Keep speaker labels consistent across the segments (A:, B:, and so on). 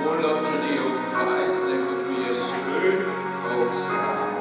A: More love to thee, O Christ. 내 구주 예수를 더욱 사랑하라.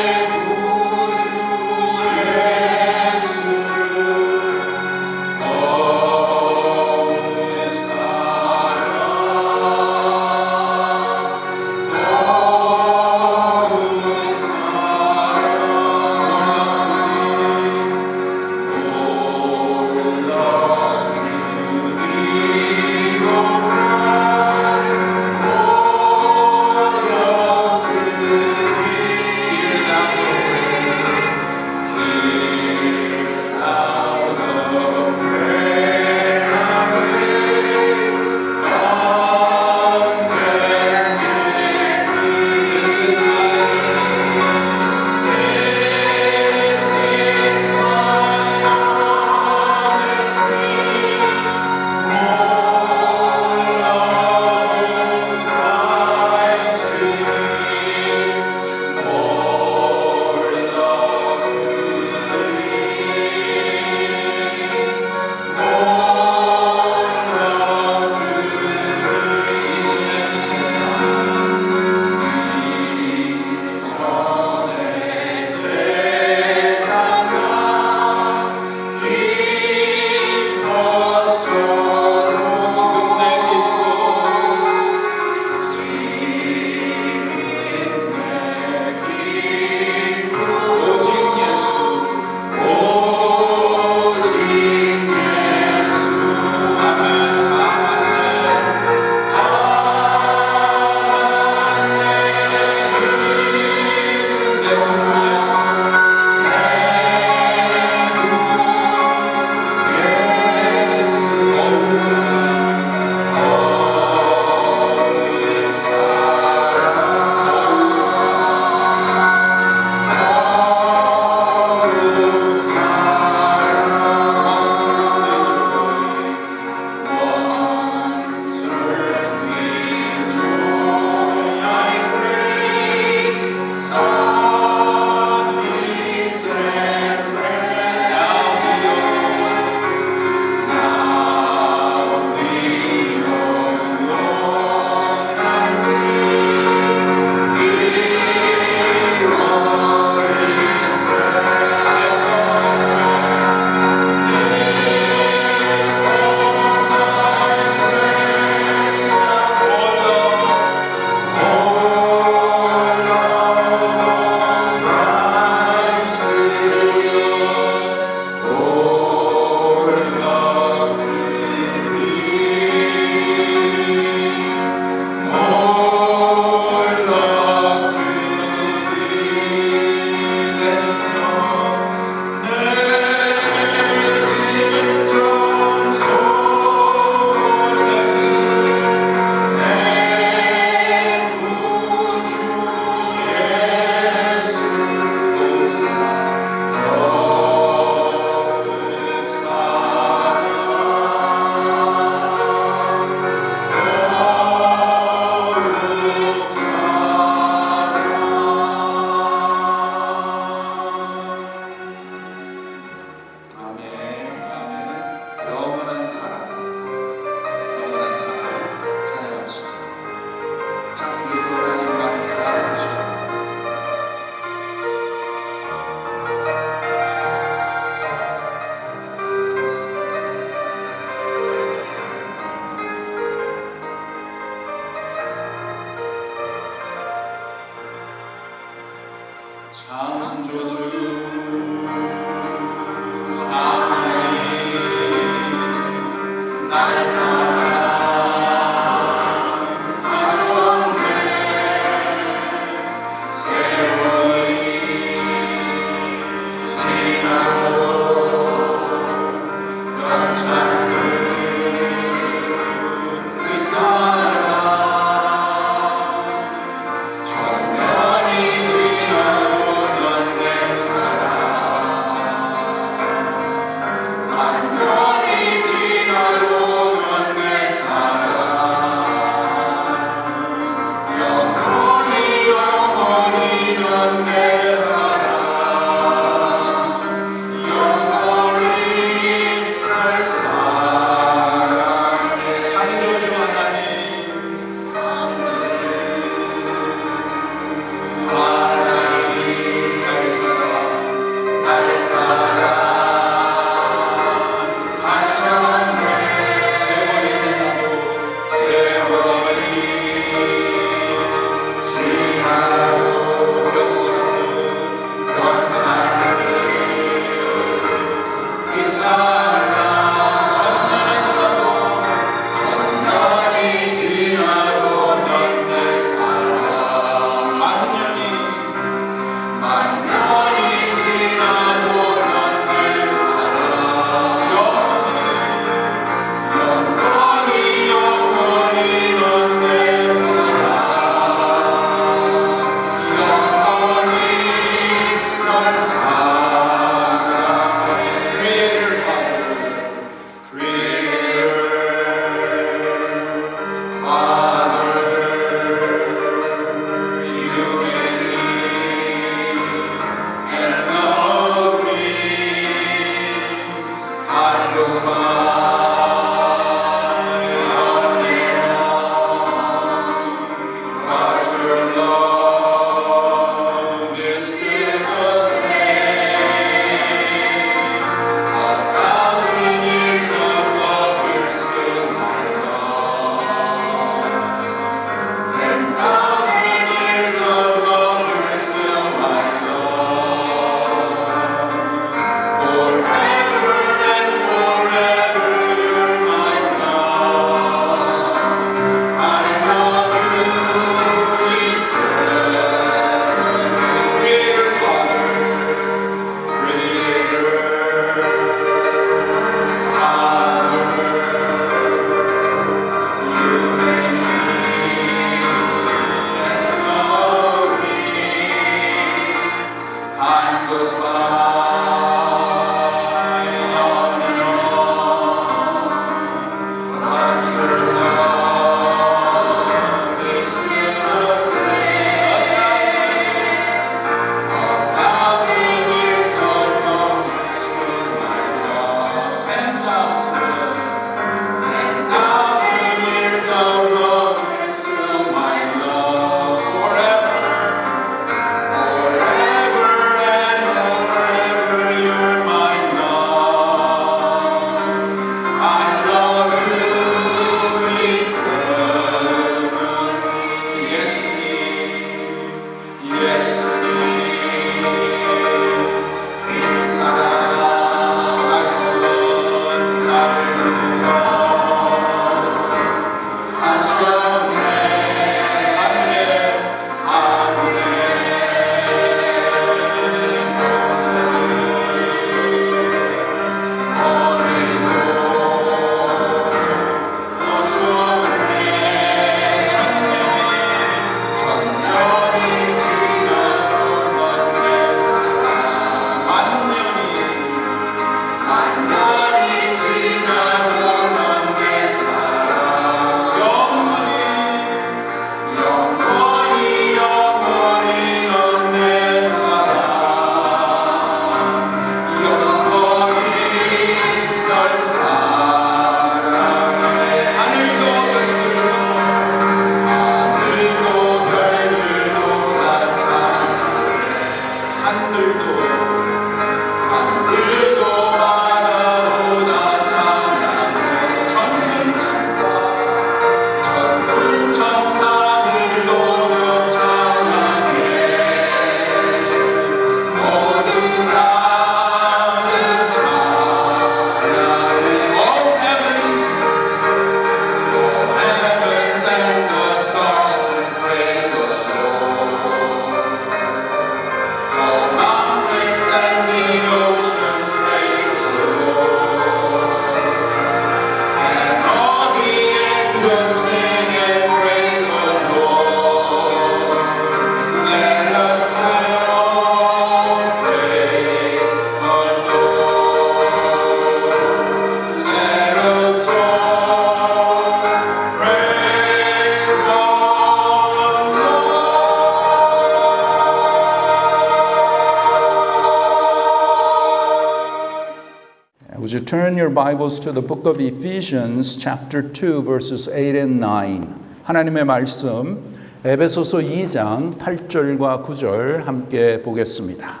B: Would you turn your Bibles to the book of Ephesians chapter 2 verses 8 and 9. 하나님의 말씀 에베소서 2장 8절과 9절 함께 보겠습니다.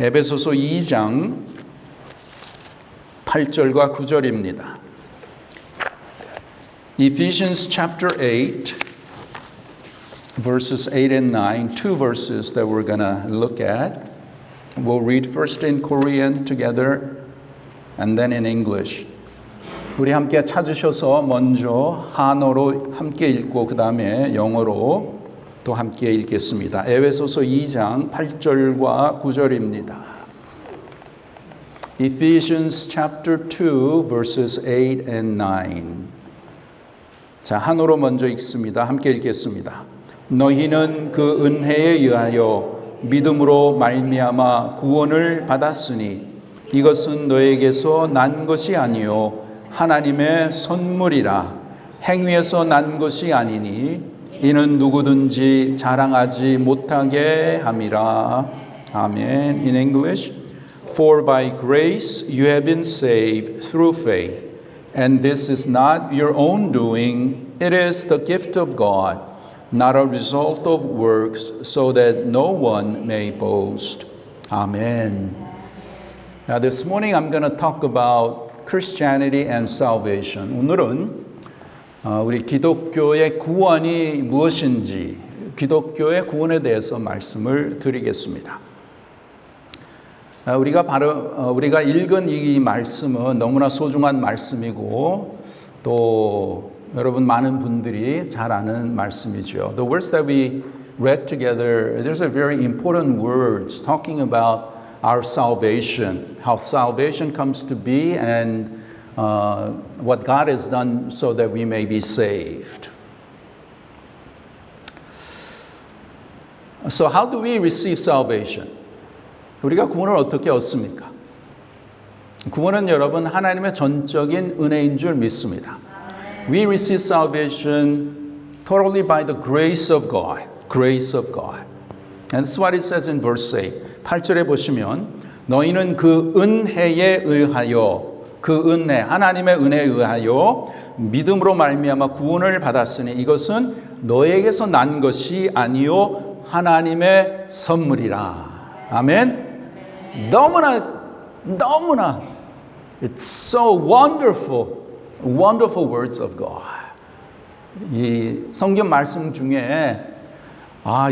B: 에베소서 2장 8절과 9절입니다. Ephesians chapter 8 verses 8 and 9, two verses that we're going to look at. We'll read first in Korean together and then in English. 우리 함께 찾으셔서 먼저 한어로 함께 읽고 그 다음에 영어로 또 함께 읽겠습니다. 에베소서 2장 8절과 9절입니다. Ephesians chapter 2 verses 8 and 9. 자, 한어로 먼저 읽습니다. 함께 읽겠습니다. 너희는 그 은혜에 의하여 믿음으로 말미암아 구원을 받았으니 이것은 너에게서 난 것이 아니요 하나님의 선물이라. 행위에서 난 것이 아니니 이는 누구든지 자랑하지 못하게 함이라. 아멘. In English, for by grace you have been saved through faith, and this is not your own doing, it is the gift of God, not a result of works, so that no one may boast. Amen. Now this morning I'm going to talk about Christianity and salvation. 오늘은 우리 기독교의 구원이 무엇인지, 기독교의 구원에 대해서 말씀을 드리겠습니다. 우리가 읽은 이 말씀은 너무나 소중한 말씀이고 또 여러분 많은 분들이 잘 아는 말씀이죠. The words that we read together, there's a very important words talking about our salvation, how salvation comes to be, and what God has done so that we may be saved. So how do we receive salvation? 우리가 구원을 어떻게 얻습니까? 구원은 여러분 하나님의 전적인 은혜인 줄 믿습니다. We receive salvation totally by the grace of God. Grace of God. And that's what it says in verse 8. 8절에 보시면 너희는 그 은혜에 의하여 그 은혜, 하나님의 은혜에 의하여 믿음으로 말미암아 구원을 받았으니 이것은 너에게서 난 것이 아니요 하나님의 선물이라. 아멘. 너무나 it's so wonderful words of God. 이 성경 말씀 중에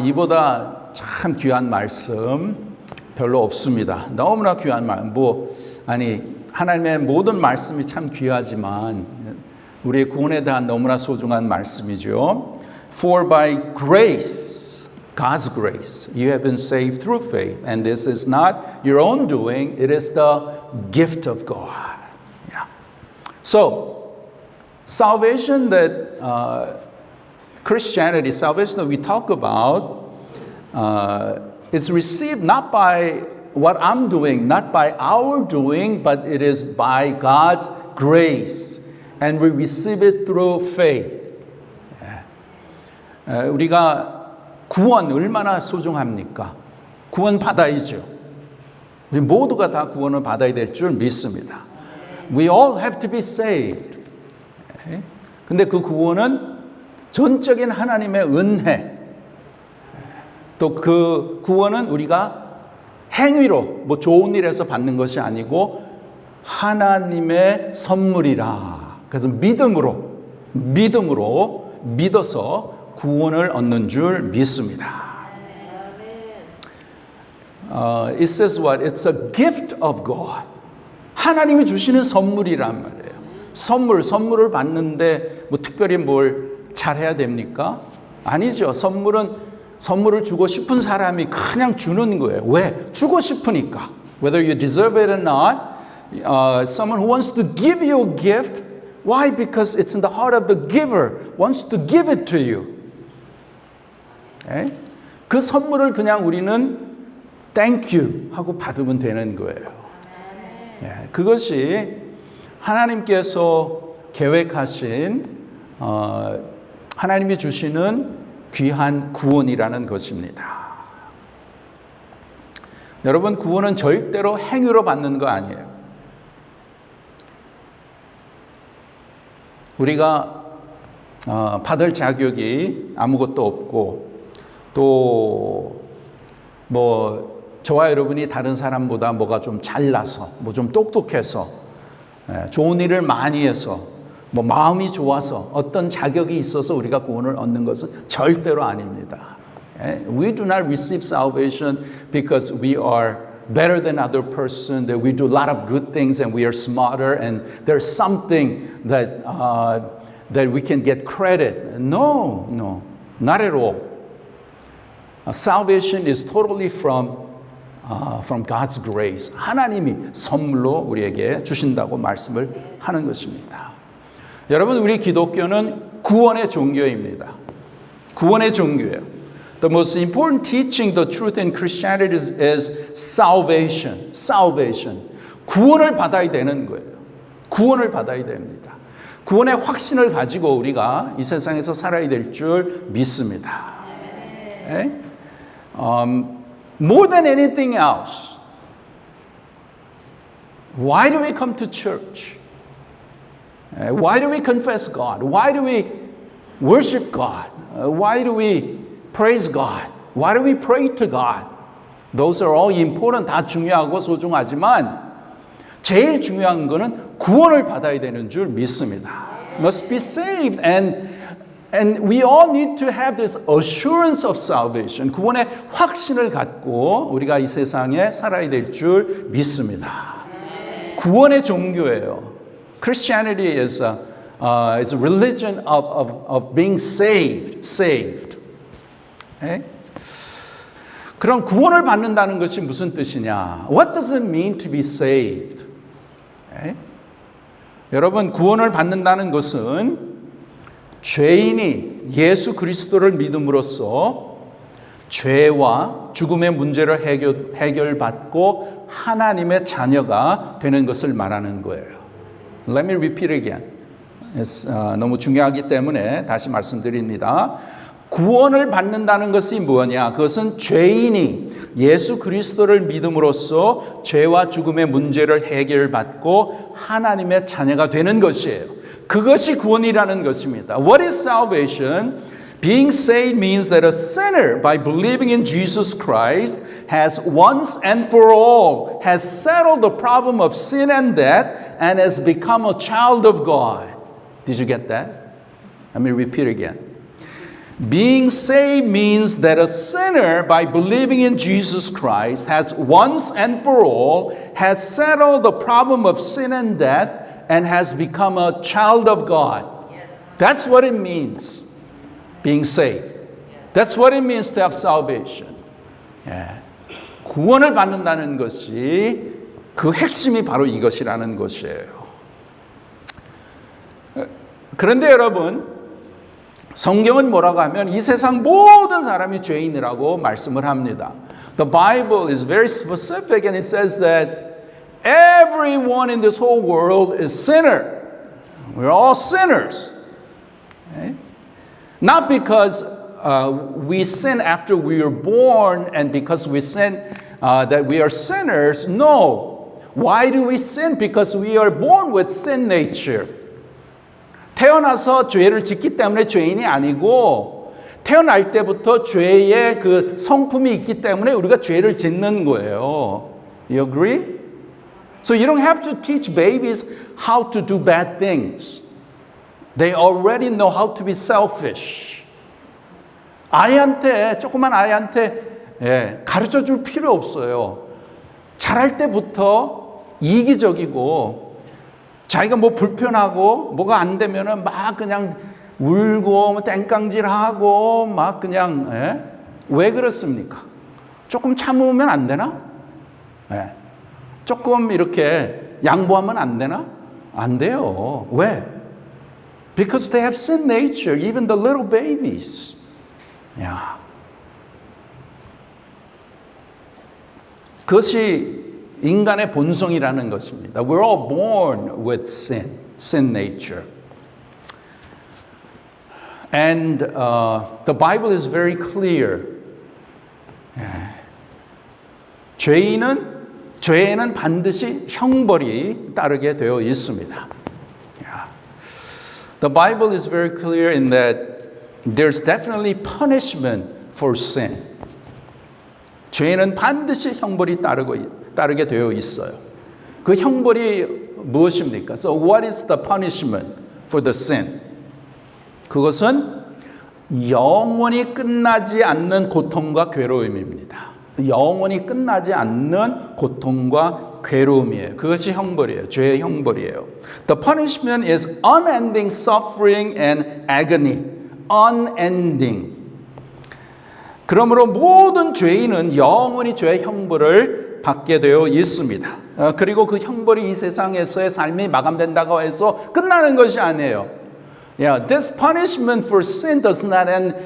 B: 이보다 참 귀한 말씀 별로 없습니다. 너무나 귀한 말씀. 하나님의 모든 말씀이 참 귀하지만 우리의 구원에 대한 너무나 소중한 말씀이죠. For by grace, God's grace, you have been saved through faith, and this is not your own doing, it is the gift of God. Yeah. So, salvation that Christianity, salvation that we talk about is received not by what I'm doing, not by our doing, but it is by God's grace. And we receive it through faith. 우리가 구원 얼마나 소중합니까? 구원 받아야죠. 우리 모두가 다 구원을 받아야 될 줄 믿습니다. We all have to be saved. 근데 그 구원은 전적인 하나님의 은혜. 또 그 구원은 우리가 행위로 좋은 일에서 받는 것이 아니고 하나님의 선물이라. 그래서 믿어서 구원을 얻는 줄 믿습니다. It says what? It's a gift of God. 하나님이 주시는 선물이란 말이에요. 선물을 받는데 특별히 뭘 잘해야 됩니까? 아니죠. 선물을 주고 싶은 사람이 그냥 주는 거예요. 왜? 주고 싶으니까. Whether you deserve it or not, someone who wants to give you a gift, why? Because it's in the heart of the giver, wants to give it to you. Okay? 그 선물을 그냥 우리는 thank you 하고 받으면 되는 거예요. 그것이 하나님께서 계획하신 하나님이 주시는 귀한 구원이라는 것입니다. 여러분, 구원은 절대로 행위로 받는 거 아니에요. 우리가 받을 자격이 아무것도 없고 또 뭐 저와 여러분이 다른 사람보다 뭐가 좀 잘나서 뭐 좀 똑똑해서 좋은 일을 많이 해서 뭐 마음이 좋아서 어떤 자격이 있어서 우리가 구원을 얻는 것은 절대로 아닙니다. We do not receive salvation because we are better than other person, that we do a lot of good things and we are smarter and there's something that we can get credit. No, not at all. Salvation is totally from God's grace. 하나님이 선물로 우리에게 주신다고 말씀을 하는 것입니다. 여러분, 우리 기독교는 구원의 종교입니다. 구원의 종교예요. The most important teaching, the truth in Christianity is salvation. Salvation. 구원을 받아야 되는 거예요. 구원을 받아야 됩니다. 구원의 확신을 가지고 우리가 이 세상에서 살아야 될 줄 믿습니다. More than anything else, why do we come to church? Why do we confess God? Why do we worship God? Why do we praise God? Why do we pray to God? Those are all important. 다 중요하고 소중하지만 제일 중요한 거는 구원을 받아야 되는 줄 믿습니다. Must be saved and we all need to have this assurance of salvation. 구원의 확신을 갖고 우리가 이 세상에 살아야 될 줄 믿습니다. 구원의 종교예요. Christianity is a religion of being saved. 그럼 구원을 받는다는 것이 무슨 뜻이냐? What does it mean to be saved? 여러분, 구원을 받는다는 것은 죄인이 예수 그리스도를 믿음으로써 죄와 죽음의 문제를 해결받고 하나님의 자녀가 되는 것을 말하는 거예요. Let me repeat again. 너무 중요하기 때문에 다시 말씀드립니다. 구원을 받는다는 것이 뭐냐? 그것은 죄인이 예수 그리스도를 믿음으로써 죄와 죽음의 문제를 해결받고 하나님의 자녀가 되는 것이에요. 그것이 구원이라는 것입니다. What is salvation? Being saved means that a sinner, by believing in Jesus Christ, has once and for all has settled the problem of sin and death and has become a child of God. Did you get that? Let me repeat again. Being saved means that a sinner, by believing in Jesus Christ, has once and for all has settled the problem of sin and death and has become a child of God. Yes. That's what it means, being saved. Yes. That's what it means to have salvation. 구원을 받는다는 것이 그 핵심이 바로 이것이라는 것이에요. 그런데 여러분, 성경은 뭐라고 하면 이 세상 모든 사람이 죄인이라고 말씀을 합니다. The Bible is very specific and it says that everyone in this whole world is sinner. We're all sinners. Okay? Not because we sin after we were born and because we sin that we are sinners. No. Why do we sin? Because we are born with sin nature. 태어나서 죄를 짓기 때문에 죄인이 아니고 태어날 때부터 죄의 그 성품이 있기 때문에 우리가 죄를 짓는 거예요. You agree? So you don't have to teach babies how to do bad things. They already know how to be selfish. 조그만 아이한테 가르쳐 줄 필요 없어요. 자랄 때부터 이기적이고 자기가 뭐 불편하고 뭐가 안 되면은 막 그냥 울고 땡깡질하고 막 그냥 왜 그렇습니까? 조금 참으면 안 되나? 조금 이렇게 양보하면 안 되나? 안 돼요. 왜? Because they have sin nature, even the little babies. 그것이 인간의 본성이라는 것입니다. We're all born with sin nature. And the Bible is very clear. 죄에는 반드시 형벌이 따르게 되어 있습니다. The Bible is very clear in that there's definitely punishment for sin. 죄는 반드시 형벌이 따르게 되어 있어요. 그 형벌이 무엇입니까? So what is the punishment for the sin? 그것은 영원히 끝나지 않는 고통과 괴로움입니다. 영원히 끝나지 않는 고통과 괴로움이에요. 그것이 형벌이에요. 죄의 형벌이에요. The punishment is unending suffering and agony. Unending. 그러므로 모든 죄인은 영원히 죄의 형벌을 받게 되어 있습니다. 그리고 그 형벌이 이 세상에서의 삶이 마감된다고 해서 끝나는 것이 아니에요. Yeah, this punishment for sin does not end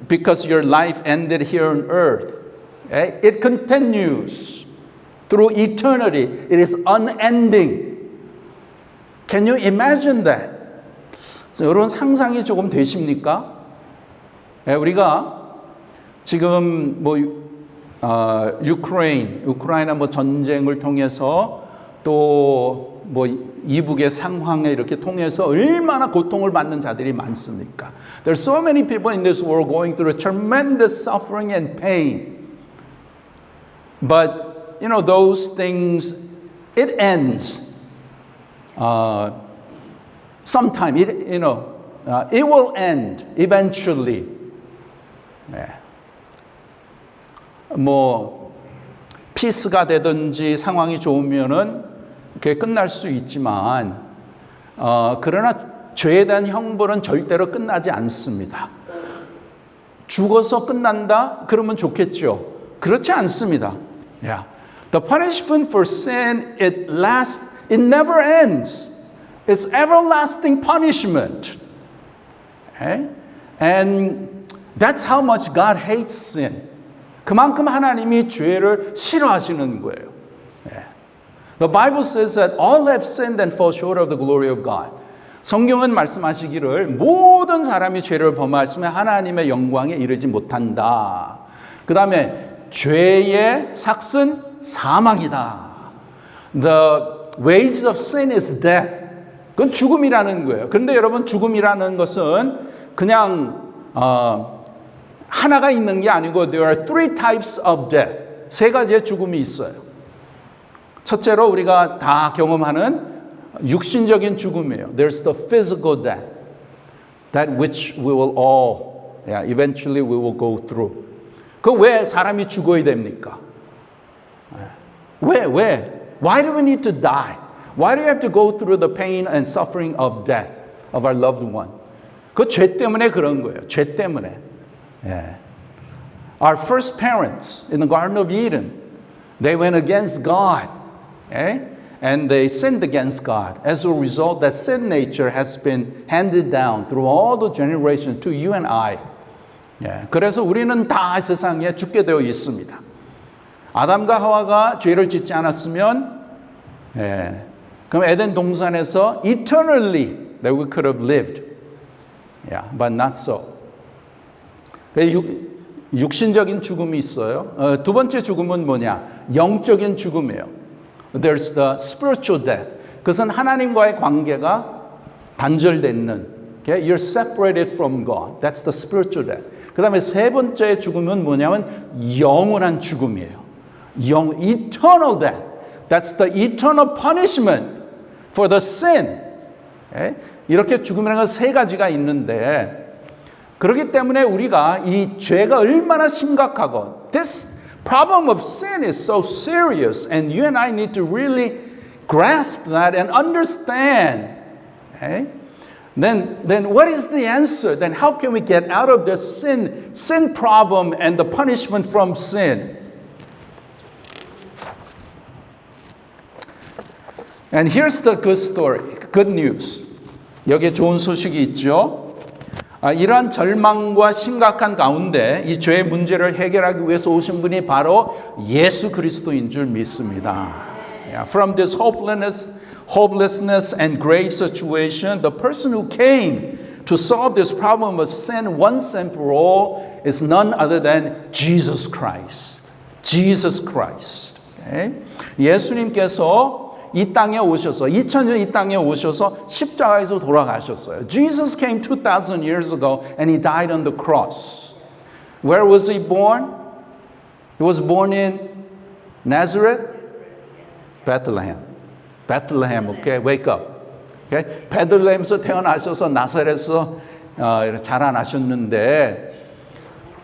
B: because your life ended here on earth. Okay? It continues through eternity. It is unending. Can you imagine that? 여러분 상상이 조금 되십니까? 우리가 지금 우크라이나 전쟁을 통해서 또 이북의 상황에 이렇게 통해서 얼마나 고통을 받는 자들이 많습니까? There are so many people in this world going through tremendous suffering and pain. But you know those things, it ends. Sometime it will end eventually. 네. 피스가 되든지 상황이 좋으면은 그게 끝날 수 있지만, 그러나 죄에 대한 형벌은 절대로 끝나지 않습니다. 죽어서 끝난다? 그러면 좋겠죠. 그렇지 않습니다. Yeah. The punishment for sin, it never ends. It's everlasting punishment. Okay? And that's how much God hates sin. 그만큼 하나님이 죄를 싫어하시는 거예요. Yeah. The Bible says that all have sinned and fall short of the glory of God. 성경은 말씀하시기를 모든 사람이 죄를 범하시면 하나님의 영광에 이르지 못한다. 그 다음에 죄의 삭은 사망이다. The wages of sin is death. 그건 죽음이라는 거예요. 그런데 여러분 죽음이라는 것은 그냥 하나가 있는 게 아니고 there are three types of death. 세 가지의 죽음이 있어요. 첫째로 우리가 다 경험하는 육신적인 죽음이에요. There's the physical death. That which we will all, eventually we will go through. 그 왜 사람이 죽어야 됩니까? 왜? Why do we need to die? Why do you have to go through the pain and suffering of death of our loved one? 그 죄 때문에 그런 거예요. 죄 때문에. Yeah. Our first parents in the Garden of Eden, they went against God, okay? And they sinned against God. As a result, that sin nature has been handed down through all the generations to you and I. Yeah. 그래서 우리는 다 세상에 죽게 되어 있습니다. 아담과 하와가 죄를 짓지 않았으면, 그럼 에덴 동산에서 eternally that we could have lived. Yeah, but not so. 육신적인 죽음이 있어요. 두 번째 죽음은 뭐냐? 영적인 죽음이에요. There's the spiritual death. 그것은 하나님과의 관계가 단절되는. Okay? You're separated from God. That's the spiritual death. 그 다음에 세 번째 죽음은 뭐냐면 영원한 죽음이에요. eternal death. That's the eternal punishment for the sin. Okay? 이렇게 죽음이라는 건 세 가지가 있는데 그렇기 때문에 우리가 이 죄가 얼마나 심각하고 This problem of sin is so serious and you and I need to really grasp that and understand. Okay? Then what is the answer? Then how can we get out of the sin problem and the punishment from sin? And here's the good story, good news. 여기에 좋은 소식이 있죠. 이러한 절망과 심각한 가운데 이 죄의 문제를 해결하기 위해서 오신 분이 바로 예수 그리스도인 줄 믿습니다. From this hopelessness and grave situation, the person who came to solve this problem of sin once and for all is none other than Jesus Christ. Jesus Christ. Okay? 예수님께서 이 땅에 오셔서 2000년 이 땅에 오셔서 십자가에서 돌아가셨어요. Jesus came 2000 years ago and he died on the cross. Where was he born? He was born in Nazareth, Bethlehem. Bethlehem, okay? Wake up. Okay? 베들레헴에서 태어나셔서 나사렛에서 자라나셨는데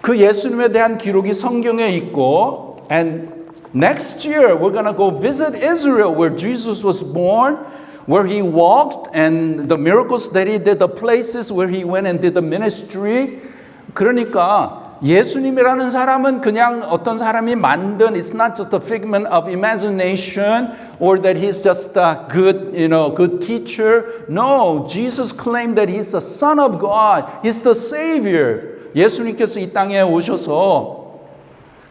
B: 그 예수님에 대한 기록이 성경에 있고 and next year we're going to go visit Israel where Jesus was born, where he walked and the miracles that he did, the places where he went and did the ministry. 그러니까 예수님이라는 사람은 그냥 어떤 사람이 만든 it's not just a figment of imagination or that he's just a good, good teacher. No, Jesus claimed that he's the Son of God. He's the Savior. 예수님께서 이 땅에 오셔서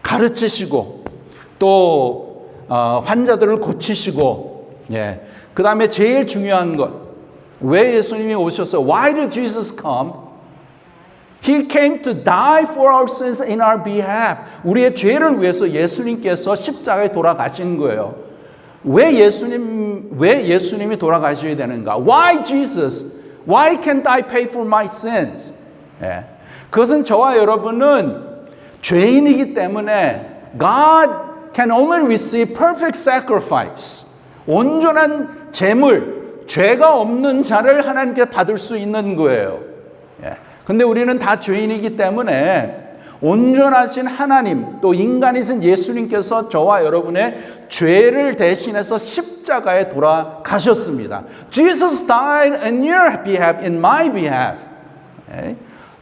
B: 가르치시고 또 환자들을 고치시고 그 다음에 제일 중요한 것 왜 예수님이 오셔서 Why did Jesus come? He came to die for our sins in our behalf. 우리의 죄를 위해서 예수님께서 십자가에 돌아가신 거예요. 왜 예수님이 돌아가셔야 되는가? Why Jesus? Why can't I pay for my sins? 그것은 저와 여러분은 죄인이기 때문에 God can only receive perfect sacrifice. 온전한 제물, 죄가 없는 자를 하나님께 받을 수 있는 거예요. 근데 우리는 다 죄인이기 때문에 온전하신 하나님 또 인간이신 예수님께서 저와 여러분의 죄를 대신해서 십자가에 돌아가셨습니다. Jesus died on your behalf, in my behalf.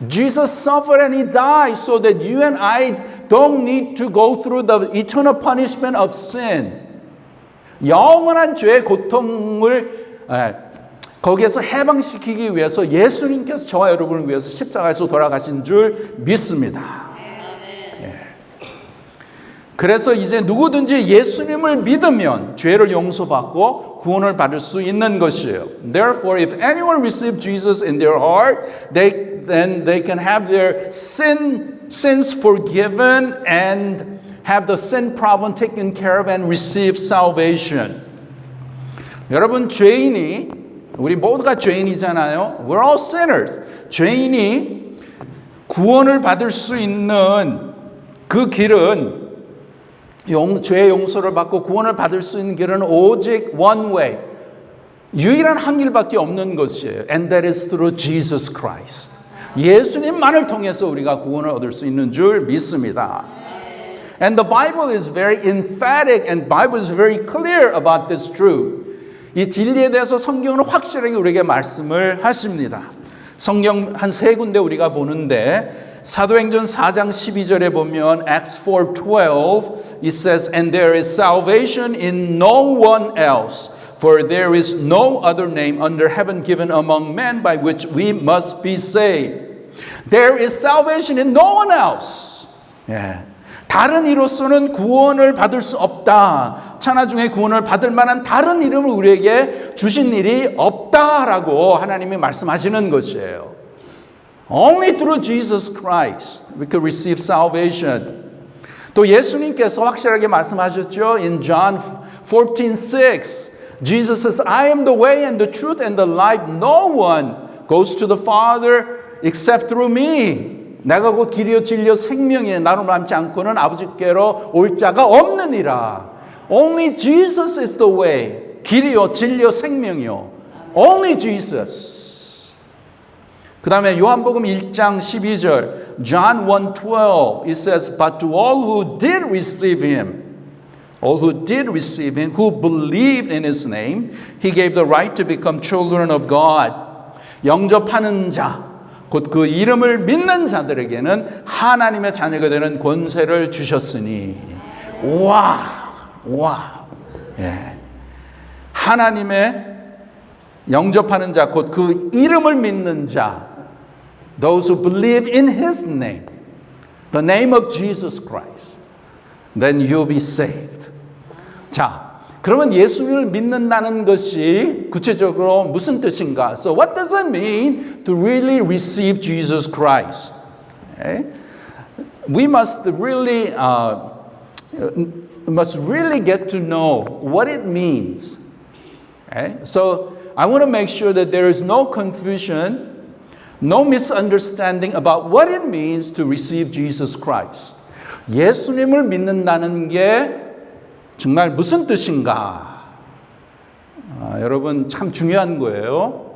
B: Jesus suffered and he died so that you and I don't need to go through the eternal punishment of sin. 영원한 죄의 고통을 거기에서 해방시키기 위해서 예수님께서 저와 여러분을 위해서 십자가에서 돌아가신 줄 믿습니다. 그래서 이제 누구든지 예수님을 믿으면 죄를 용서받고 구원을 받을 수 있는 것이에요. Therefore, if anyone receives Jesus in their heart, then they can have their sins forgiven and have the sin problem taken care of and receive salvation. 여러분 죄인이 우리 모두가 죄인이잖아요. We're all sinners. 죄인이 구원을 받을 수 있는 그 길은 죄의 용서를 받고 구원을 받을 수 있는 길은 오직 one way. 유일한 한 길밖에 없는 것이에요. And that is through Jesus Christ. 예수님만을 통해서 우리가 구원을 얻을 수 있는 줄 믿습니다. And the Bible is very emphatic and Bible is very clear about this truth. 이 진리에 대해서 성경은 확실하게 우리에게 말씀을 하십니다. 성경 한 세 군데 우리가 보는데 사도행전 4장 12절에 보면 Acts 4:12 it says and there is salvation in no one else for there is no other name under heaven given among men by which we must be saved. There is salvation in no one else. 다른 이로서는 구원을 받을 수 없다. 천하 중에 구원을 받을 만한 다른 이름을 우리에게 주신 일이 없다라고 하나님이 말씀하시는 것이에요. Only through Jesus Christ we can receive salvation. 또 예수님께서 확실하게 말씀하셨죠. In John 14:6 Jesus says, I am the way and the truth and the life. No one goes to the Father except through me. 내가 곧 길이요 진리요 생명이니 나로 남지 않고는 아버지께로 올 자가 없느니라. Only Jesus is the way. 길이요 진리요 생명이요. Only Jesus. 그 다음에 요한복음 1장 12절 John 1:12 it says but to all who did receive him who believed in his name he gave the right to become children of God. 영접하는 자 곧 그 이름을 믿는 자들에게는 하나님의 자녀가 되는 권세를 주셨으니 하나님의 영접하는 자 곧 그 이름을 믿는 자 those who believe in his name the name of Jesus Christ then you'll be saved. 자 그러면 예수님을 믿는다는 것이 구체적으로 무슨 뜻인가? So what does it mean to really receive Jesus Christ? Okay? We must really get to know what it means Okay? So I want to make sure that there is no confusion, no misunderstanding about what it means to receive Jesus Christ. 예수님을 믿는다는 게 정말 무슨 뜻인가? 여러분 참 중요한 거예요.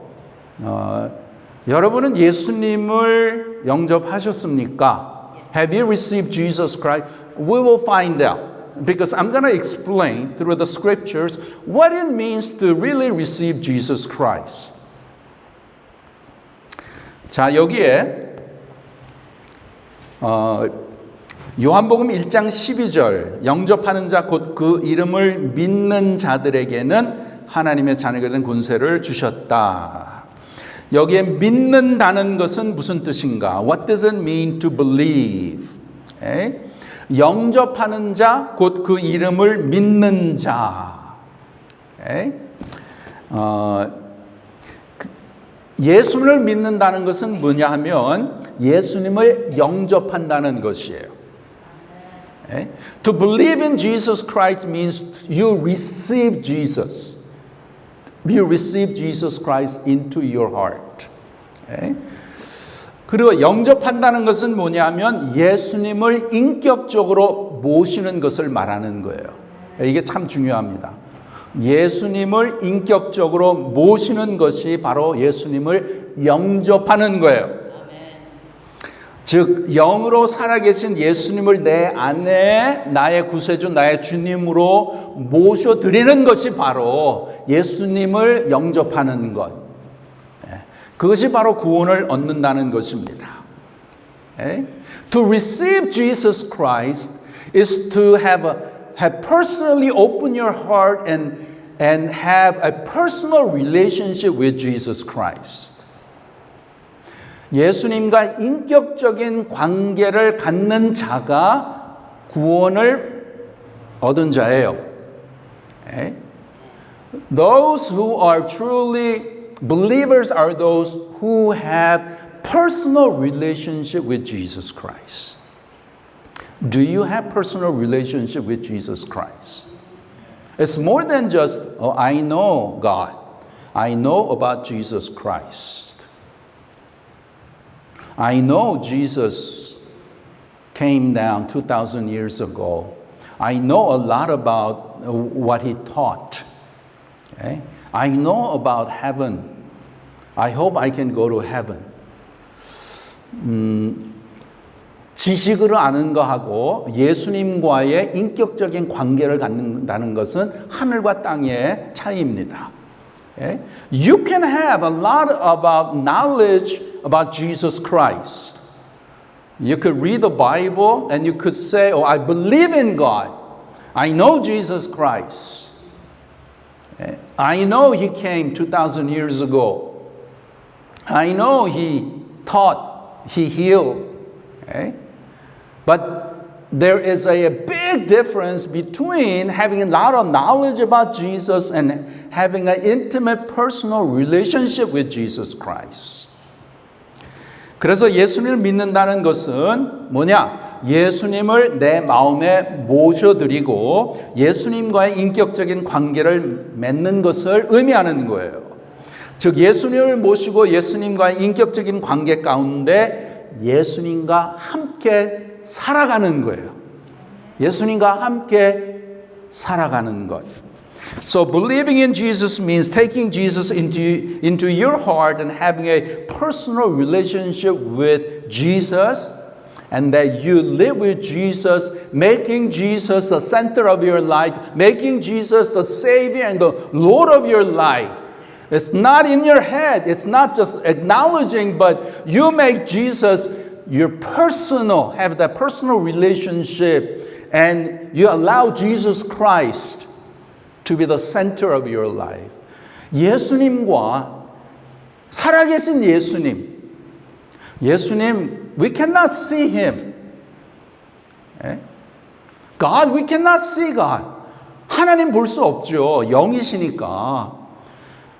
B: 여러분은 예수님을 영접하셨습니까? Have you received Jesus Christ? We will find out because I'm going to explain through the scriptures what it means to really receive Jesus Christ. 자, 여기에 요한복음 1장 12절 영접하는 자 곧 그 이름을 믿는 자들에게는 하나님의 자녀가 된 권세를 주셨다. 여기에 믿는다는 것은 무슨 뜻인가? What does it mean to believe? Okay? 영접하는 자 곧 그 이름을 믿는 자. Okay? 예수를 믿는다는 것은 뭐냐 하면 예수님을 영접한다는 것이에요. Okay? To believe in Jesus Christ means you receive Jesus. You receive Jesus Christ into your heart. Okay? 그리고 영접한다는 것은 뭐냐면 예수님을 인격적으로 모시는 것을 말하는 거예요. 이게 참 중요합니다. 예수님을 인격적으로 모시는 것이 바로 예수님을 영접하는 거예요. 즉 영으로 살아계신 예수님을 내 안에 나의 구세주 나의 주님으로 모셔드리는 것이 바로 예수님을 영접하는 것. 그것이 바로 구원을 얻는다는 것입니다. To receive Jesus Christ is to have personally open your heart and have a personal relationship with Jesus Christ. 예수님과 인격적인 관계를 갖는 자가 구원을 얻은 자예요. Okay? Those who are truly believers are those who have personal relationship with Jesus Christ. Do you have personal relationship with Jesus Christ? It's more than just, oh, I know God. I know about Jesus Christ. I know Jesus came down 2,000 years ago. I know a lot about what he taught. Okay? I know about heaven. I hope I can go to heaven. 지식으로 아는 거하고 예수님과의 인격적인 관계를 갖는다는 것은 하늘과 땅의 차이입니다. Okay? You can have a lot about knowledge about Jesus Christ. You could read the Bible and you could say, oh, I believe in God. I know Jesus Christ. Okay? I know he came 2,000 years ago. I know he taught, he healed. Okay? But there is a big difference between having a lot of knowledge about Jesus and having an intimate personal relationship with Jesus Christ. 그래서 예수님을 믿는다는 것은 뭐냐? 예수님을 내 마음에 모셔드리고 예수님과의 인격적인 관계를 맺는 것을 의미하는 거예요. 즉 예수님을 모시고 예수님과의 인격적인 관계 가운데 예수님과 함께 살아가는 거예요. 예수님과 함께 살아가는 것. So believing in Jesus means taking Jesus into your heart and having a personal relationship with Jesus, and that you live with Jesus, making Jesus the center of your life, making Jesus the Savior and the Lord of your life. It's not in your head. It's not just acknowledging, but you make Jesus your personal, have that personal relationship, and you allow Jesus Christ to be the center of your life. 예수님과 살아계신 예수님, we cannot see him. God, we cannot see God. 하나님 볼 수 없죠. 영이시니까.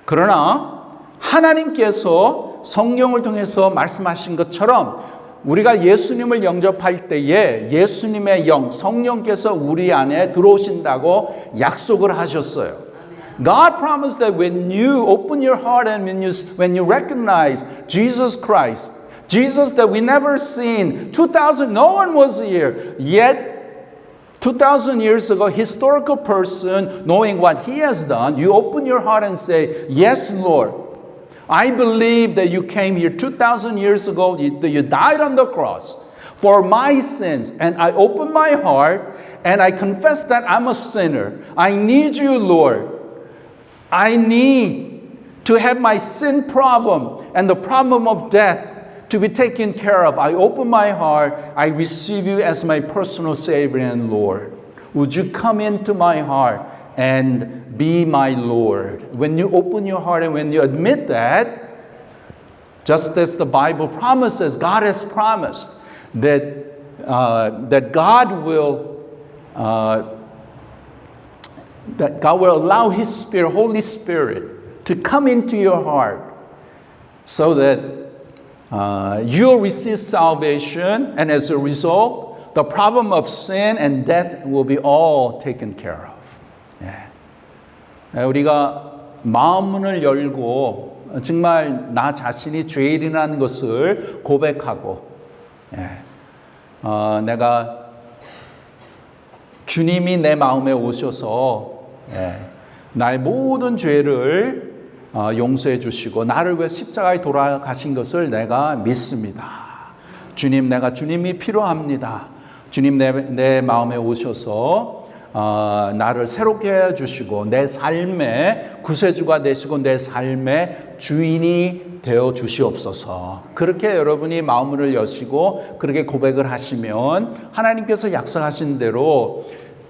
B: 그러나 하나님께서 성경을 통해서 말씀하신 것처럼 우리가 예수님을 영접할 때에 예수님의 영, 성령께서 우리 안에 들어오신다고 약속을 하셨어요. God promised that when you open your heart and when you recognize Jesus Christ, Jesus that we never seen, 2,000, no one was here, yet 2,000 years ago, historical person, knowing what he has done, you open your heart and say, yes, Lord, I believe that you came here 2,000 years ago, that you died on the cross for my sins, and I open my heart and I confess that I'm a sinner. I need you, Lord. I need to have my sin problem and the problem of death to be taken care of. I open my heart. I receive you as my personal Savior and Lord. Would you come into my heart and be my Lord? When you open your heart and when you admit that, just as the Bible promises, God has promised that God will allow His Spirit, Holy Spirit, to come into your heart so that you'll receive salvation, and as a result, the problem of sin and death will be all taken care of. 예. 우리가 마음문을 열고 정말 나 자신이 죄인이라는 것을 고백하고, 내가 주님이 내 마음에 오셔서 나의 모든 죄를 용서해 주시고 나를 위해 십자가에 돌아가신 것을 내가 믿습니다. 주님, 내가 주님이 필요합니다. 주님 내 마음에 오셔서 나를 새롭게 해주시고 내 삶의 구세주가 되시고 내 삶의 주인이 되어 주시옵소서. 그렇게 여러분이 마음을 여시고 그렇게 고백을 하시면 하나님께서 약속하신 대로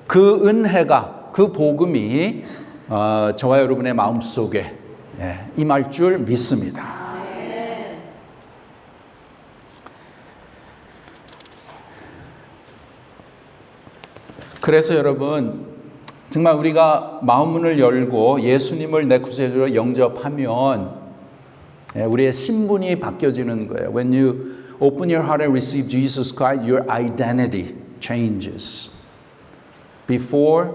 B: 그 은혜가, 그 복음이 저와 여러분의 마음속에 임할 줄 믿습니다. 그래서 여러분, 정말 우리가 마음문을 열고 예수님을 내 구세주로 영접하면 우리의 신분이 바뀌어지는 거예요. When you open your heart and receive Jesus Christ, your identity changes. Before,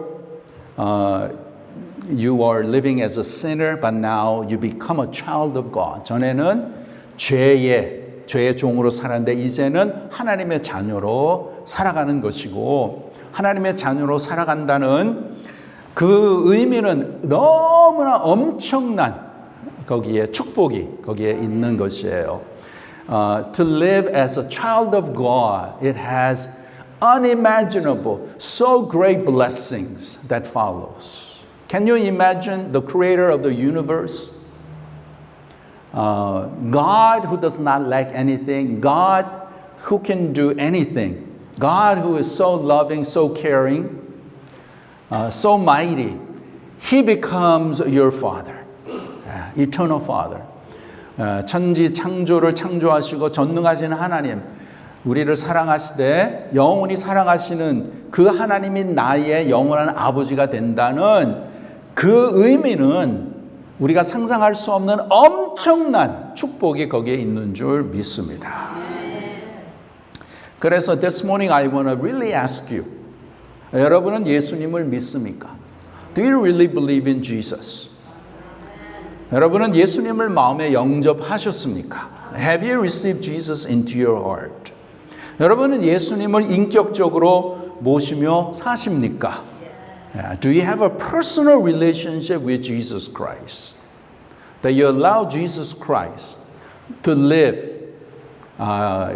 B: you are living as a sinner, but now you become a child of God. 전에는 죄의 종으로 살았는데 이제는 하나님의 자녀로 살아가는 것이고, 하나님의 자녀로 살아간다는 그 의미는 너무나 엄청난 거기에 축복이 거기에 있는 것이에요. To live as a child of God, it has unimaginable, so great blessings that follows. Can you imagine the creator of the universe? God who does not lack anything, God who can do anything, God who is so loving, so caring, so mighty, He becomes your Father, eternal Father. 천지 창조를 창조하시고 전능하신 하나님, 우리를 사랑하시되 영원히 사랑하시는 그 하나님이 나의 영원한 아버지가 된다는 그 의미는 우리가 상상할 수 없는 엄청난 축복이 거기에 있는 줄 믿습니다. 그래서 this morning I want to really ask you, 여러분은 예수님을 믿습니까? Do you really believe in Jesus? 여러분은 예수님을 마음에 영접하셨습니까? Have you received Jesus into your heart? 여러분은 예수님을 인격적으로 모시며 사십니까? Do you have a personal relationship with Jesus Christ? That you allow Jesus Christ to live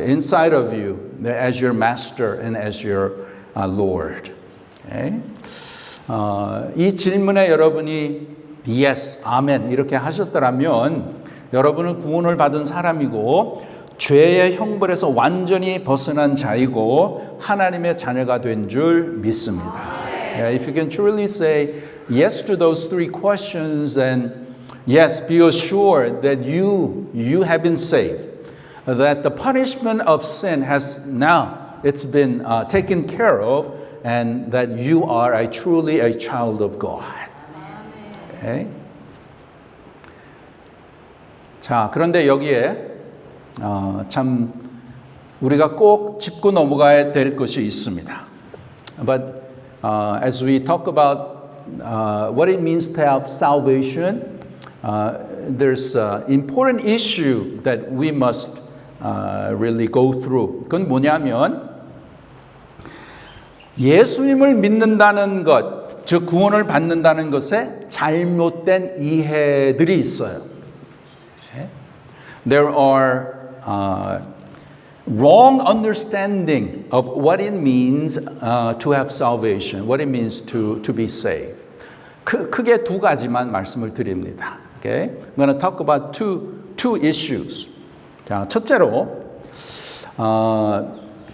B: inside of you as your master and as your Lord. Okay? 이 질문에 여러분이 yes, amen 이렇게 하셨더라면 여러분은 구원을 받은 사람이고 죄의 형벌에서 완전히 벗어난 자이고 하나님의 자녀가 된 줄 믿습니다. If you can truly say yes to those three questions, then yes, be assured that you have been saved. That the punishment of sin has now, it's been taken care of, and that you are truly a child of God. Okay? 자, 그런데 여기에 참 우리가 꼭 짚고 넘어가야 될 것이 있습니다. But as we talk about what it means to have salvation, there's an important issue that we must really go through. 그건 뭐냐면 예수님을 믿는다는 것, 즉 구원을 받는다는 것에 잘못된 이해들이 있어요. There are wrong understanding of what it means to have salvation, what it means to be saved. 크게 두 가지만 말씀을 드립니다. Okay? I'm going to talk about two issues. 자, 첫째로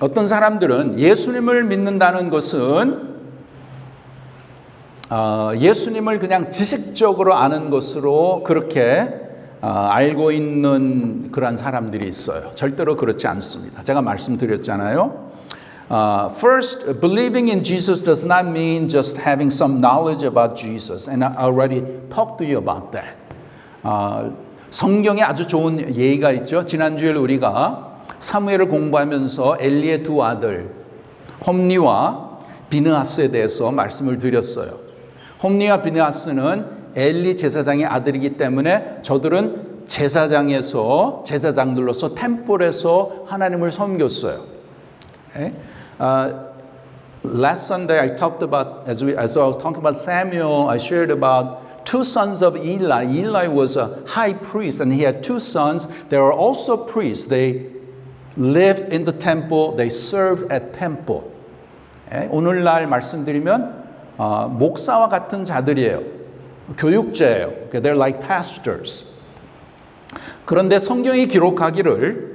B: 어떤 사람들은 예수님을 믿는다는 것은 예수님을 그냥 지식적으로 아는 것으로 그렇게 알고 있는 그런 사람들이 있어요. 절대로 그렇지 않습니다. 제가 말씀드렸잖아요. First, believing in Jesus does not mean just having some knowledge about Jesus. And I already talked to you about that. 성경에 아주 좋은 예가 있죠. 지난주에 우리가 사무엘을 공부하면서 엘리의 두 아들 홈니와 비느하스에 대해서 말씀을 드렸어요. 홈니와 비느하스는 엘리 제사장의 아들이기 때문에 저들은 제사장들로서 템플에서 하나님을 섬겼어요. Okay? Last Sunday I talked about, as I was talking about Samuel, I shared about two sons of Eli. Eli was a high priest and he had two sons. They were also priests. They lived in the temple. They served at temple. Okay? 오늘날 말씀드리면 목사와 같은 자들이에요. 교육자예요. Okay? They're like pastors. 그런데 성경이 기록하기를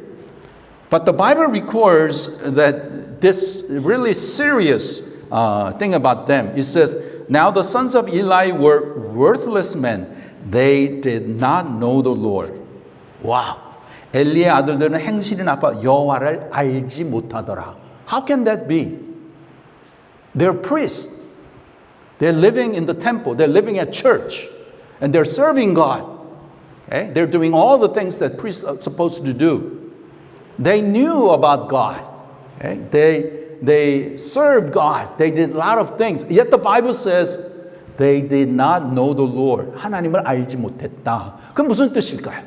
B: But the Bible records that this really serious thing about them. It says, Now the sons of Eli were worthless men. They did not know the Lord. 와, 엘리의 아들들은 행실이 나빠 여호와를 알지 못하더라. How can that be? They're priests. They're living in the temple. They're living at church. And they're serving God. Okay? They're doing all the things that priests are supposed to do. They knew about God. Okay? They served God. They did a lot of things. Yet the Bible says they did not know the Lord. 하나님을 알지 못했다. 그럼 무슨 뜻일까요?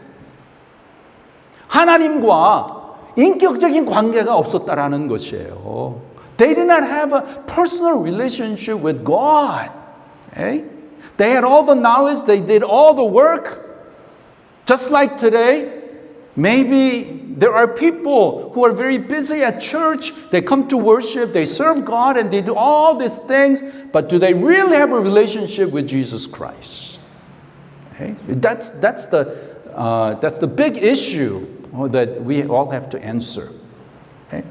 B: 하나님과 인격적인 관계가 없었다라는 것이에요. They did not have a personal relationship with God. Okay? They had all the knowledge. They did all the work. Just like today, maybe there are people who are very busy at church. They come to worship, they serve God, and they do all these things. But do they really have a relationship with Jesus Christ? Okay? That's the big issue that we all have to answer. Okay?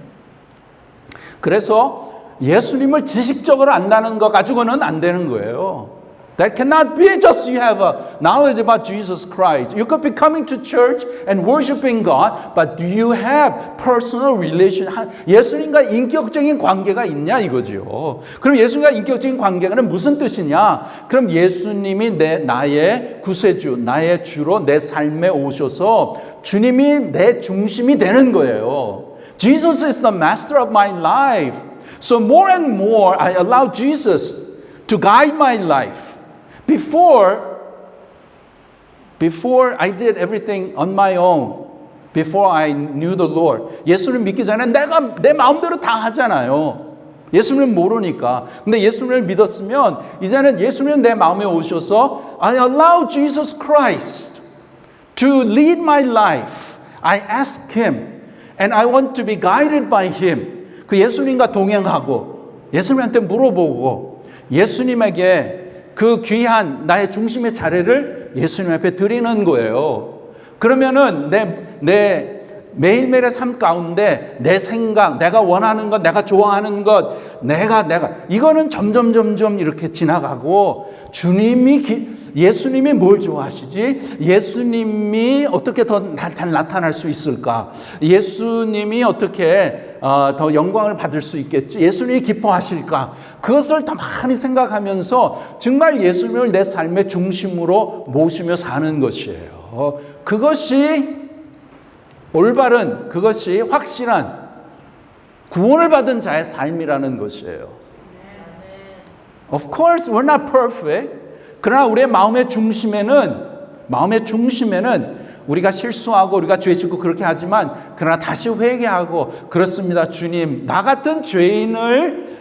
B: 그래서 예수님을 지식적으로 안다는 것 가지고는 안 되는 거예요. That cannot be just you have a knowledge about Jesus Christ. You could be coming to church and worshiping God, but do you have personal relation? 예수님과 인격적인 관계가 있냐 이거죠. 그럼 예수님과 인격적인 관계는 무슨 뜻이냐? 그럼 예수님이 나의 구세주, 나의 주로 내 삶에 오셔서 주님이 내 중심이 되는 거예요. Jesus is the master of my life. So more and more I allow Jesus to guide my life. Before I did everything on my own, before I knew the Lord, 예수를 믿기 전에 내가 내 마음대로 다 하잖아요. 예수님을 모르니까. 근데 예수님을 믿었으면 이제는 예수님은 내 마음에 오셔서 I allow Jesus Christ to lead my life. I ask Him and I want to be guided by Him. 그 예수님과 동행하고 예수님한테 물어보고 예수님에게 그 귀한 나의 중심의 자리를 예수님 앞에 드리는 거예요. 그러면은 내 매일매일의 삶 가운데 내 생각, 내가 원하는 것, 내가 좋아하는 것, 내가 이거는 점점 이렇게 지나가고 예수님이 뭘 좋아하시지? 예수님이 어떻게 더 잘 나타날 수 있을까? 예수님이 어떻게 더 영광을 받을 수 있겠지? 예수님이 기뻐하실까? 그것을 더 많이 생각하면서 정말 예수님을 내 삶의 중심으로 모시며 사는 것이에요. 그것이 올바른, 그것이 확실한 구원을 받은 자의 삶이라는 것이에요. Of course, we're not perfect. 그러나 우리의 마음의 중심에는 우리가 실수하고 우리가 죄 짓고 그렇게 하지만 그러나 다시 회개하고 그렇습니다. 주님, 나 같은 죄인을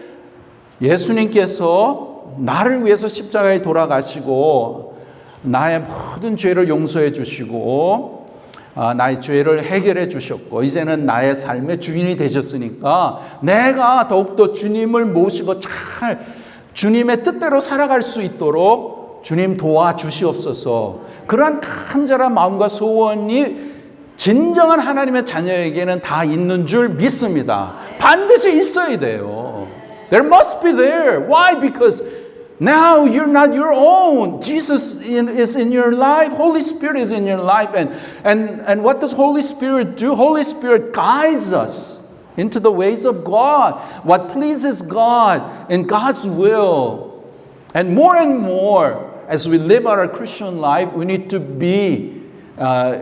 B: 예수님께서 나를 위해서 십자가에 돌아가시고 나의 모든 죄를 용서해 주시고 나의 죄를 해결해 주셨고 이제는 나의 삶의 주인이 되셨으니까 내가 더욱더 주님을 모시고 잘 주님의 뜻대로 살아갈 수 있도록 주님 도와주시옵소서. 그러한 간절한 마음과 소원이 진정한 하나님의 자녀에게는 다 있는 줄 믿습니다. 반드시 있어야 돼요. There must be there. Why? Because now you're not your own. Jesus is in your life. Holy Spirit is in your life. And what does Holy Spirit do? Holy Spirit guides us into the ways of God. What pleases God in God's will. And more, as we live our Christian life, we need to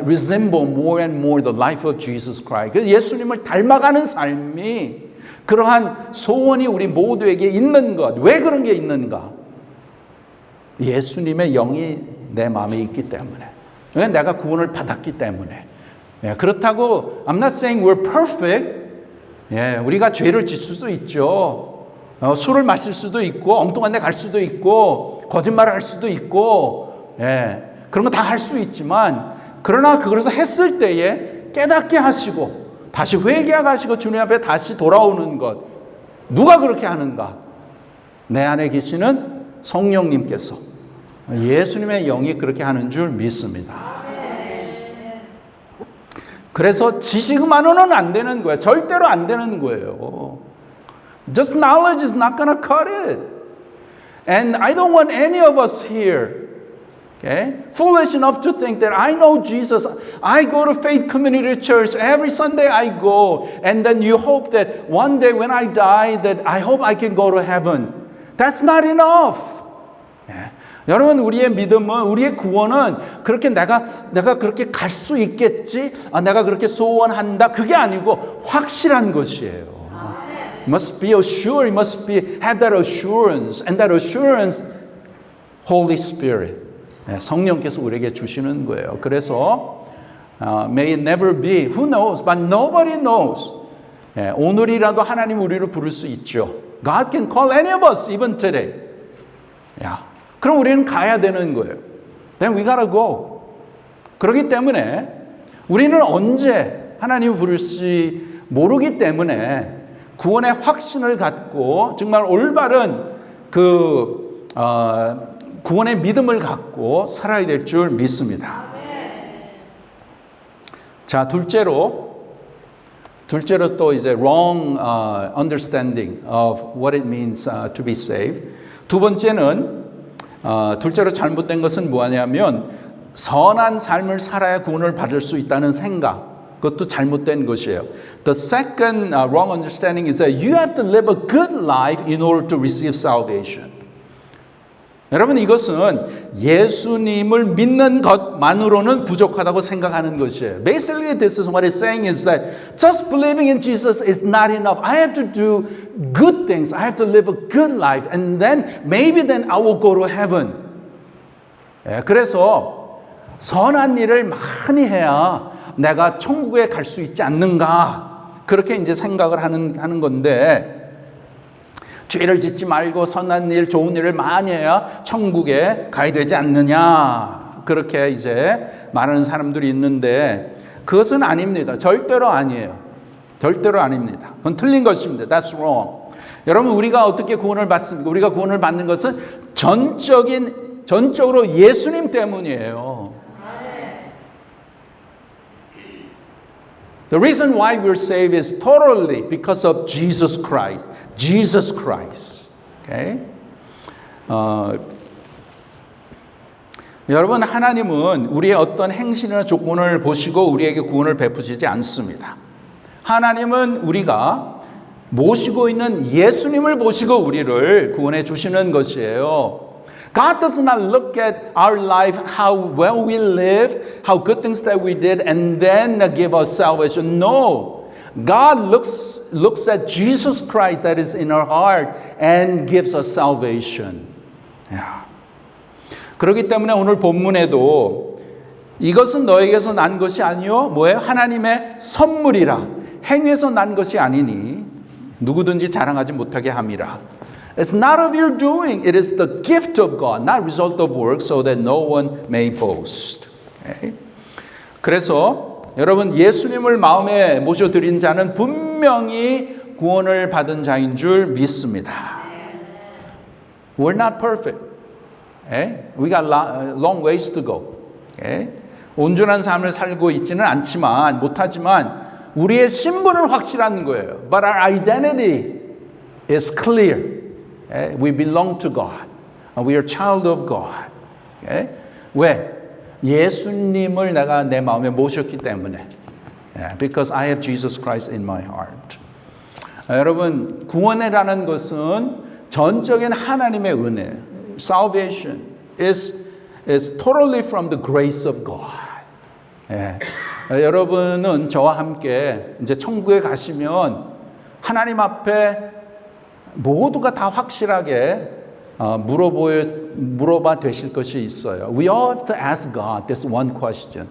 B: resemble more and more the life of Jesus Christ. 그래서 예수님을 닮아가는 삶이 그러한 소원이 우리 모두에게 있는 것. 왜 그런 게 있는가? 예수님의 영이 내 마음에 있기 때문에. 내가 구원을 받았기 때문에. 그렇다고 I'm not saying we're perfect. 우리가 죄를 짓을 수 있죠. 술을 마실 수도 있고 엉뚱한 데 갈 수도 있고 거짓말을 할 수도 있고 그런 거 다 할 수 있지만 그러나 그것을 했을 때에 깨닫게 하시고 다시 회개하게 하시고 주님 앞에 다시 돌아오는 것. 누가 그렇게 하는가? 내 안에 계시는 성령님께서 예수님의 영이 그렇게 하는 줄 믿습니다. 그래서 지식만으로는 안 되는 거예요. 절대로 안 되는 거예요. Just knowledge is not going to cut it. And I don't want any of us here foolish enough to think that I know Jesus. I go to Faith Community Church every Sunday. I go, and then you hope that one day when I die, that I hope I can go to heaven. That's not enough. 여러분, 우리의 믿음은, 우리의 구원은 그렇게 내가 그렇게 갈 수 있겠지, 내가 그렇게 소원한다, 그게 아니고 확실한 것이에요. It must be assured. It must have that assurance, and that assurance, Holy Spirit. 성령께서 우리에게 주시는 거예요. 그래서 may it never be, who knows, but nobody knows. 오늘이라도 하나님 우리를 부를 수 있죠. God can call any of us even today. 그럼 우리는 가야 되는 거예요. Then we gotta go. 그렇기 때문에 우리는 언제 하나님을 부를지 모르기 때문에 구원의 확신을 갖고 정말 올바른 구원의 믿음을 갖고 살아야 될 줄 믿습니다. 자, 둘째로 또 이제 wrong understanding of what it means to be saved. 두 번째는 둘째로 잘못된 것은 뭐냐면 선한 삶을 살아야 구원을 받을 수 있다는 생각. 그것도 잘못된 것이에요. The second wrong understanding is that you have to live a good life in order to receive salvation. 여러분, 이것은 예수님을 믿는 것만으로는 부족하다고 생각하는 것이에요. Basically, this is what it's saying is that just believing in Jesus is not enough. I have to do good things. I have to live a good life. And then, maybe then I will go to heaven. 그래서 선한 일을 많이 해야 내가 천국에 갈 수 있지 않는가. 그렇게 이제 생각을 하는 건데, 죄를 짓지 말고 선한 일, 좋은 일을 많이 해야 천국에 가야 되지 않느냐. 그렇게 이제 말하는 사람들이 있는데 그것은 아닙니다. 절대로 아니에요. 절대로 아닙니다. 그건 틀린 것입니다. That's wrong. 여러분, 우리가 어떻게 구원을 받습니까? 우리가 구원을 받는 것은 전적으로 예수님 때문이에요. The reason why we're saved is totally because of Jesus Christ. Jesus Christ. Okay? 여러분, 하나님은 우리의 어떤 행실이나 조건을 보시고 우리에게 구원을 베푸시지 않습니다. 하나님은 우리가 모시고 있는 예수님을 보시고 우리를 구원해 주시는 것이에요. God does not look at our life, how well we live, how good things that we did, and then give us salvation. No. God looks at Jesus Christ that is in our heart and gives us salvation. 야. 그렇기 때문에 오늘 본문에도 이것은 너에게서 난 것이 아니요 뭐예요? 하나님의 선물이라. 행위에서 난 것이 아니니 누구든지 자랑하지 못하게 함이라. It's not of your doing. It is the gift of God, not result of work, so that no one may boast. Okay? 그래서 여러분 예수님을 마음에 모셔드린 자는 분명히 구원을 받은 자인 줄 믿습니다. We're not perfect. Okay? We got long ways to go. Okay? 온전한 삶을 살고 있지는 않지만 못하지만 우리의 신분은 확실한 거예요. But our identity is clear. Okay? We belong to God. We are child of God. Okay? 왜? 예수님을 내가 내 마음에 모셨기 때문에. Yeah, because I have Jesus Christ in my heart. 여러분, 구원이라는 것은 전적인 하나님의 은혜. Salvation is totally from the grace of God. Yeah. 여러분은 저와 함께 이제 천국에 가시면 하나님 앞에 모두가 다 확실하게 물어봐 되실 것이 있어요. We all have to ask God this one question.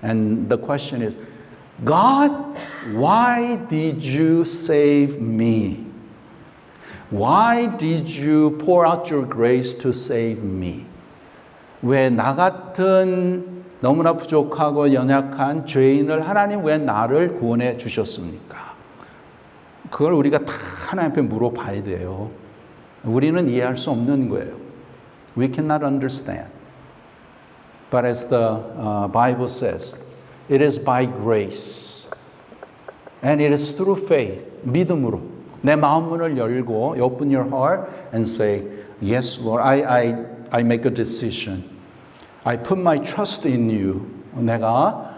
B: And the question is, God, why did you save me? Why did you pour out your grace to save me? 왜 나 같은 너무나 부족하고 연약한 죄인을 하나님 왜 나를 구원해 주셨습니까? 그걸 우리가 다 하나님 앞에 물어봐야 돼요. 우리는 이해할 수 없는 거예요. We cannot understand. But as the Bible says, it is by grace. And it is through faith. 믿음으로. 내 마음 문을 열고 open your heart and say, yes, Lord, I make a decision. I put my trust in you. 내가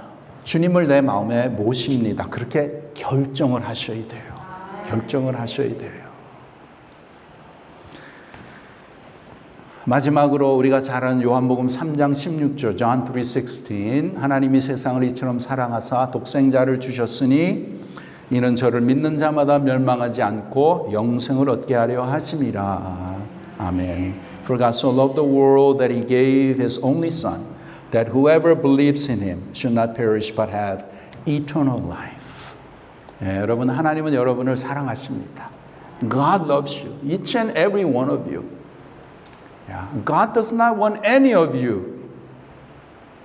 B: 주님을 내 마음에 모십니다. 그렇게 결정을 하셔야 돼요. 결정을 하셔야 돼요. 마지막으로 우리가 잘 아는 요한복음 3장 16절 John 3:16 하나님이 세상을 이처럼 사랑하사 독생자를 주셨으니 이는 저를 믿는 자마다 멸망하지 않고 영생을 얻게 하려 하심이라. 아멘. For God so loved the world that he gave his only son that whoever believes in him should not perish but have eternal life. 예, 여러분 하나님은 여러분을 사랑하십니다. God loves you, each and every one of you. Yeah. God does not want any of you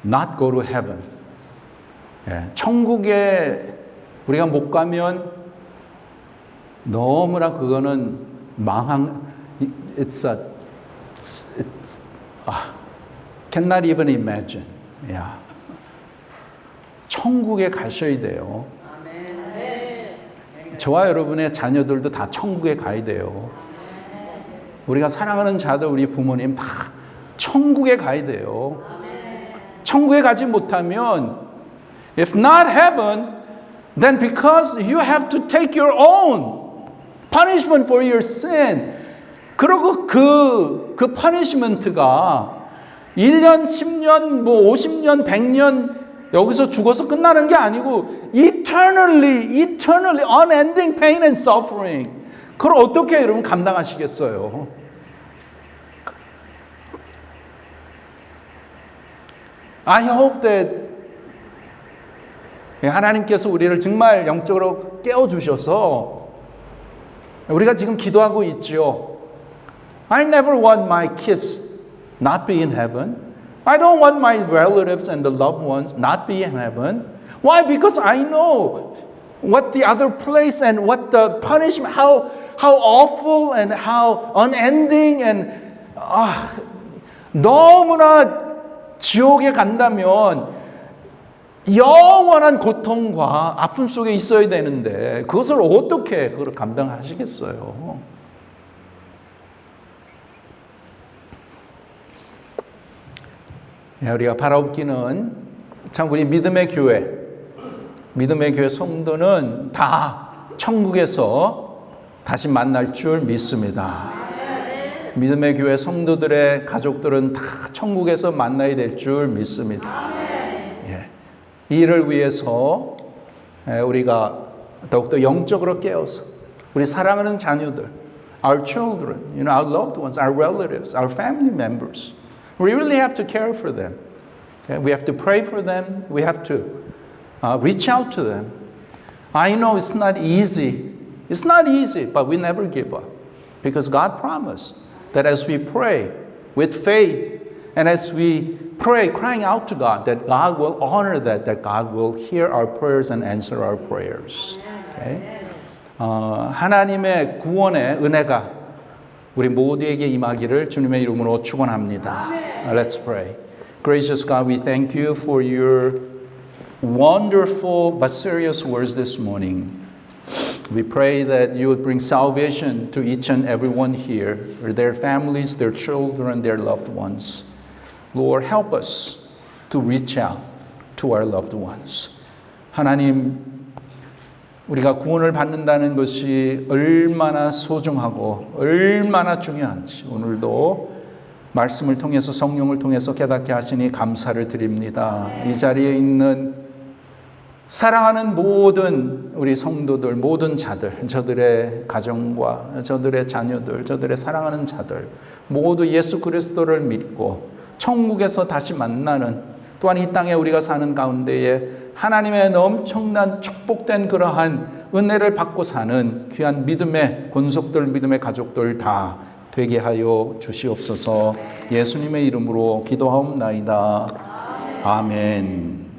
B: not go to heaven. 예, 천국에 우리가 못 가면 너무나 그거는 cannot even imagine. Yeah. 천국에 가셔야 돼요. 저와 여러분의 자녀들도 다 천국에 가야 돼요. 우리가 사랑하는 자들, 우리 부모님 다 천국에 가야 돼요. 천국에 가지 못하면 if not heaven, then because you have to take your own punishment for your sin. 그리고 그 punishment가 1년, 10년, 뭐 50년, 100년 여기서 죽어서 끝나는 게 아니고 eternally unending pain and suffering. 그걸 어떻게 여러분 감당하시겠어요? I hope that 하나님께서 우리를 정말 영적으로 깨워주셔서 우리가 지금 기도하고 있죠. I never want my kids not be in heaven. I don't want my relatives and the loved ones not be in heaven. Why? Because I know what the other place and what the punishment, how awful and how unending and 너무나 지옥에 간다면 영원한 고통과 아픔 속에 있어야 되는데 그것을 어떻게 그걸 감당하시겠어요? 우리가 바라옵기는 참 우리 믿음의 교회 성도는 다 천국에서 다시 만날 줄 믿습니다. 믿음의 교회 성도들의 가족들은 다 천국에서 만나야 될 줄 믿습니다. 이 일을 위해서 우리가 더욱더 영적으로 깨어서 우리 사랑하는 자녀들, our children, our loved ones, our relatives, our family members. We really have to care for them. Okay? We have to pray for them. We have to reach out to them. I know it's not easy. It's not easy, but we never give up. Because God promised that as we pray with faith and as we pray, crying out to God, that God will honor that God will hear our prayers and answer our prayers. Okay? 하나님의 구원의 은혜가 우리 모두에게 임하기를 주님의 이름으로 축원합니다. Let's pray. Gracious God, we thank you for your wonderful but serious words this morning. We pray that you would bring salvation to each and every one here, their families, their children, their loved ones. Lord, help us to reach out to our loved ones. 하나님, 우리가 구원을 받는다는 것이 얼마나 소중하고 얼마나 중요한지 오늘도 말씀을 통해서 성령을 통해서 깨닫게 하시니 감사를 드립니다. 이 자리에 있는 사랑하는 모든 우리 성도들, 모든 자들, 저들의 가정과 저들의 자녀들, 저들의 사랑하는 자들 모두 예수 그리스도를 믿고 천국에서 다시 만나는 또한 이 땅에 우리가 사는 가운데에 하나님의 엄청난 축복된 그러한 은혜를 받고 사는 귀한 믿음의 권속들, 믿음의 가족들 다 되게 하여 주시옵소서. 예수님의 이름으로 기도하옵나이다. 아멘.